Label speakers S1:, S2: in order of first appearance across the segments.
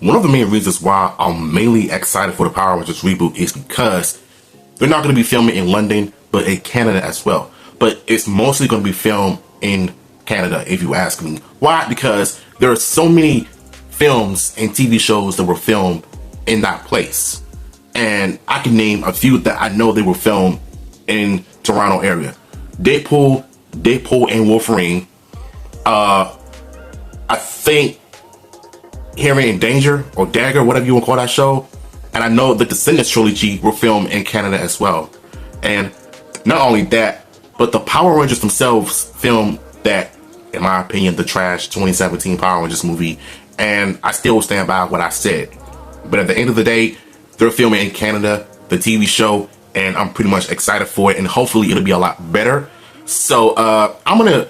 S1: one of the main reasons why I'm mainly excited for the Power Rangers reboot is because they're not going to be filming in London, but in Canada as well. But it's mostly going to be filmed in Canada, if you ask me. Why? Because there are so many films and TV shows that were filmed in that place. And I can name a few that I know they were filmed in Toronto area. Deadpool and Wolverine. I think Hearing in Danger or Dagger, whatever you want to call that show. And I know the Descendants trilogy were filmed in Canada as well. And not only that, but the Power Rangers themselves filmed that, in my opinion, the trash 2017 Power Rangers movie. And I still stand by what I said. But at the end of the day, they're filming in Canada, the TV show, and I'm pretty much excited for it. And hopefully it'll be a lot better. So I'm going to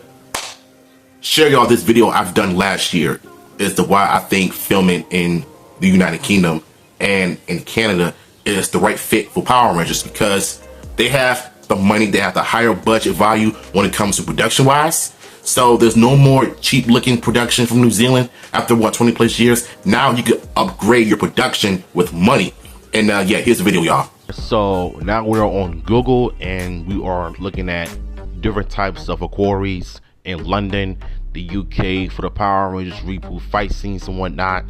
S1: share y'all this video I've done last year as to why I think filming in the United Kingdom and in Canada is the right fit for Power Rangers, because they have the money, they have the higher budget value when it comes to production wise. So there's no more cheap looking production from New Zealand after what, 20 plus years. Now you can upgrade your production with money. And yeah, here's the video, y'all.
S2: So now we're on Google and we are looking at different types of quarries in London, the UK, for the Power Rangers reboot fight scenes and whatnot.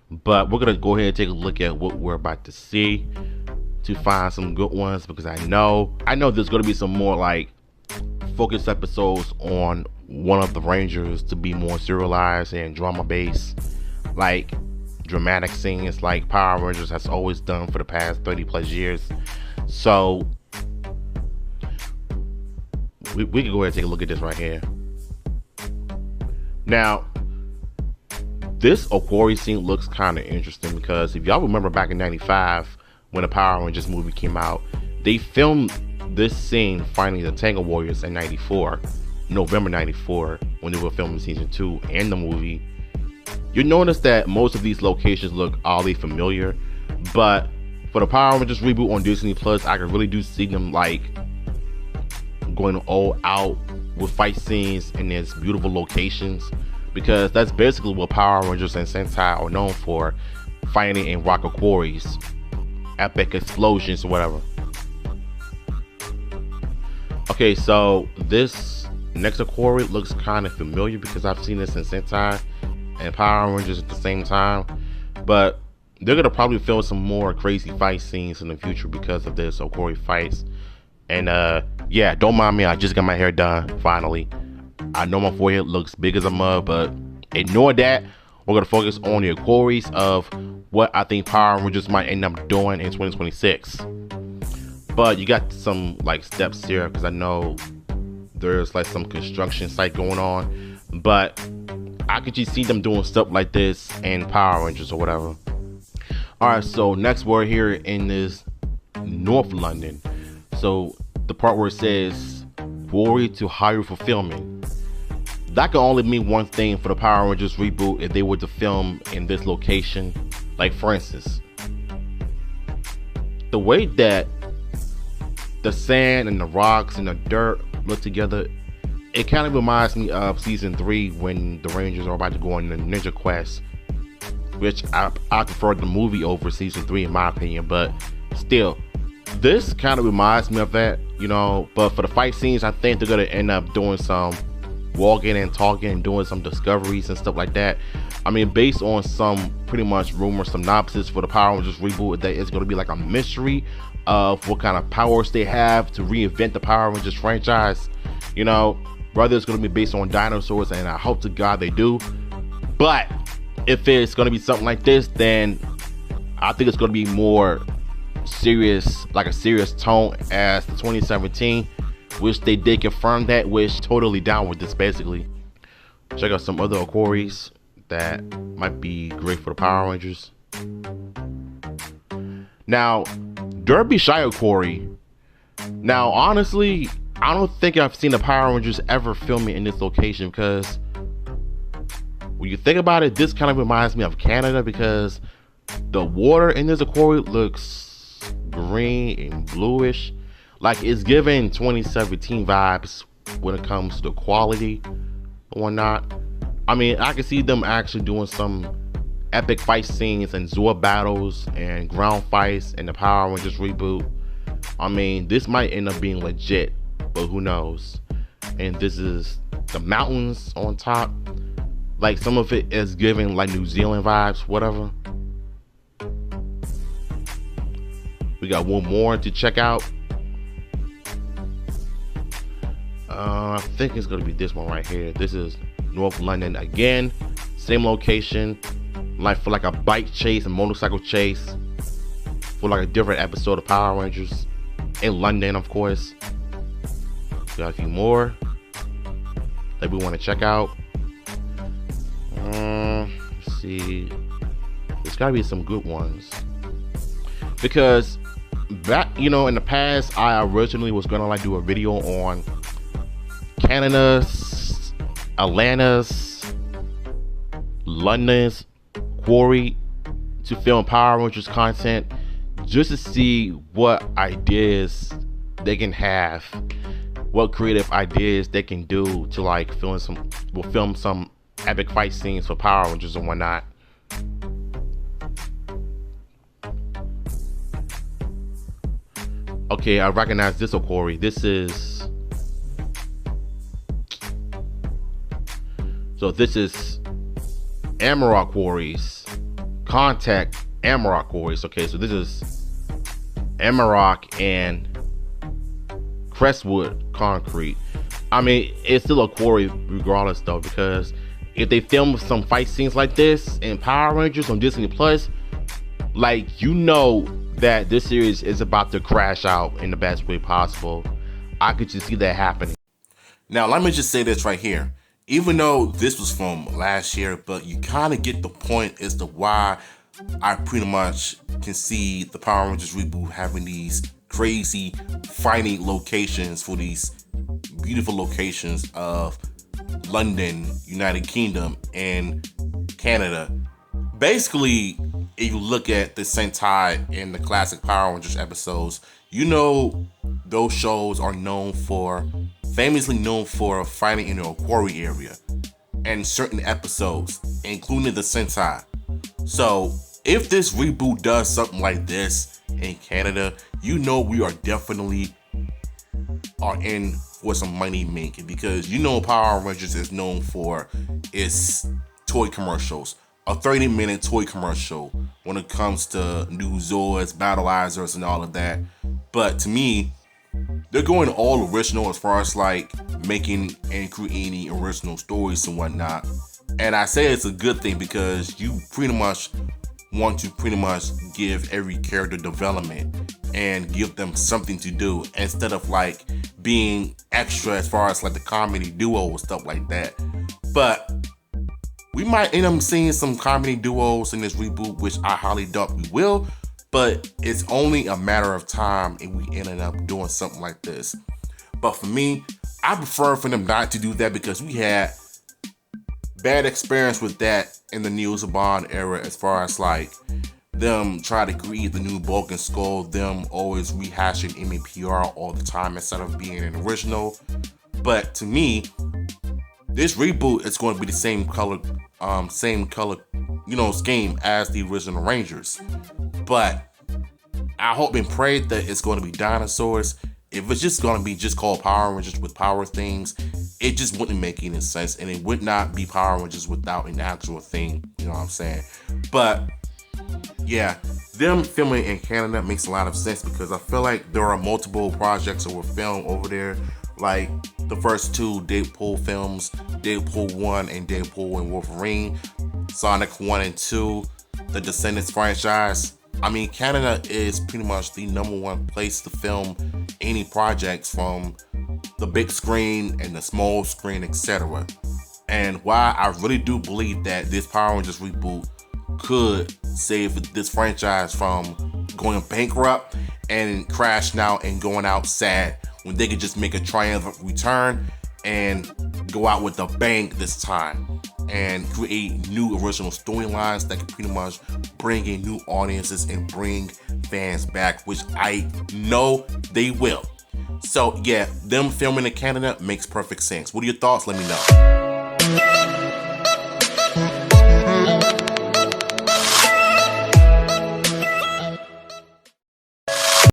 S2: But we're gonna go ahead and take a look at what we're about to see to find some good ones, because I know there's gonna be some more like focus episodes on one of the Rangers to be more serialized and drama based, like dramatic scenes like Power Rangers has always done for the past 30 plus years. So we can go ahead and take a look at this right here. Now, this quarry scene looks kind of interesting, because if y'all remember back in '95 when the Power Rangers movie came out, they filmed this scene fighting the Tango Warriors in '94, November '94, when they were filming season 2 and the movie. You notice that most of these locations look oddly familiar, but for the Power Rangers reboot on Disney Plus, I can really do see them like going all out with fight scenes in these beautiful locations, because that's basically what Power Rangers and Sentai are known for, fighting in rock quarries, epic explosions or whatever. Okay, so this next quarry looks kind of familiar because I've seen this in Sentai and Power Rangers at the same time, but they're gonna probably film some more crazy fight scenes in the future because of this quarry fights. And yeah, don't mind me, I just got my hair done finally. I know my forehead looks big as a mug, but ignore that. We're gonna focus on the quarries of what I think Power Rangers might end up doing in 2026. But you got some like steps here, because I know there's like some construction site going on, but I could just see them doing stuff like this in Power Rangers or whatever. Alright, so next we're here in this North London. So the part where it says quarry to hire for filming, that can only mean one thing for the Power Rangers reboot if they were to film in this location. Like for instance, the way that the sand and the rocks and the dirt look together, it kind of reminds me of season 3 when the Rangers are about to go on the Ninja Quest, which I prefer the movie over season 3 in my opinion, but still, this kind of reminds me of that, you know. But for the fight scenes, I think they're gonna end up doing some walking and talking and doing some discoveries and stuff like that. I mean, based on some pretty much rumor synopsis for the Power Rangers reboot, that it's gonna be like a mystery of what kind of powers they have to reinvent the Power Rangers franchise, you know, whether it's gonna be based on dinosaurs, and I hope to God they do. But if it's gonna be something like this, then I think it's gonna be more serious, like a serious tone as the 2017, which they did confirm that, which totally down with this. Basically, check out some other quarries that might be great for the Power Rangers. Now, Derbyshire quarry. Now, honestly, I don't think I've seen the Power Rangers ever filming in this location, because when you think about it, this kind of reminds me of Canada, because the water in this quarry looks green and bluish, like it's giving 2017 vibes when it comes to quality or whatnot. I mean, I can see them actually doing some epic fight scenes and Zord battles and ground fights and the Power Rangers reboot. I mean, this might end up being legit, but who knows? And this is the mountains on top. Like, some of it is giving like New Zealand vibes, whatever. We got one more to check out. I think it's gonna be this one right here. This is North London again, same location, like for like a bike chase, a motorcycle chase, for like a different episode of Power Rangers in London, of course. We got a few more that we want to check out. Let's see, there's gotta be some good ones, because back, in the past, I originally was gonna like do a video on Canada's, Atlanta's, London's quarry to film Power Rangers content, just to see what ideas they can have, what creative ideas they can do to like film some epic fight scenes for Power Rangers and whatnot. Okay, I recognize this quarry. This is Amarok Quarries. Contact Amarok Quarries. Okay, so this is Amarok and Crestwood Concrete. I mean, it's still a quarry regardless though, because if they film some fight scenes like this in Power Rangers on Disney Plus, like, that this series is about to crash out in the best way possible. I could just see that happening.
S1: Now, let me just say this right here. Even though this was from last year, but you kind of get the point as to why I pretty much can see the Power Rangers reboot having these crazy fighting locations for these beautiful locations of London, United Kingdom, and Canada. Basically, if you look at the Sentai and the classic Power Rangers episodes, those shows are famously known for fighting in a quarry area and certain episodes, including the Sentai. So if this reboot does something like this in Canada, we are definitely in for some money making, because Power Rangers is known for its toy commercials. A 30-minute toy commercial when it comes to new Zords, Battleizers, and all of that. But to me, they're going all original as far as like making and creating original stories and whatnot. And I say it's a good thing, because you pretty much want to give every character development and give them something to do, instead of like being extra as far as like the comedy duo and stuff like that. But we might end up seeing some comedy duos in this reboot, which I highly doubt we will, but it's only a matter of time if we ended up doing something like this. But for me, I prefer for them not to do that, because we had bad experience with that in the Neil Saban era, as far as like them trying to create the new Bulk and Skull, them always rehashing MEPR all the time instead of being an original. But to me, this reboot is going to be the same color scheme as the original Rangers. But I hope and pray that it's going to be dinosaurs. If it's just going to be just called Power Rangers with power things, it just wouldn't make any sense, and it would not be Power Rangers without an actual thing. You know what I'm saying? But yeah, them filming in Canada makes a lot of sense, because I feel like there are multiple projects that were filmed over there. Like the first two Deadpool films, Deadpool 1 and Deadpool and Wolverine, Sonic 1 and 2, the Descendants franchise. I mean, Canada is pretty much the #1 place to film any projects, from the big screen and the small screen, etc. And why I really do believe that this Power Rangers reboot could save this franchise from going bankrupt and crashing out and going out sad, when they could just make a triumphant return and go out with a bang this time and create new original storylines that can pretty much bring in new audiences and bring fans back, which I know they will. So yeah, them filming in Canada makes perfect sense. What are your thoughts? Let me know.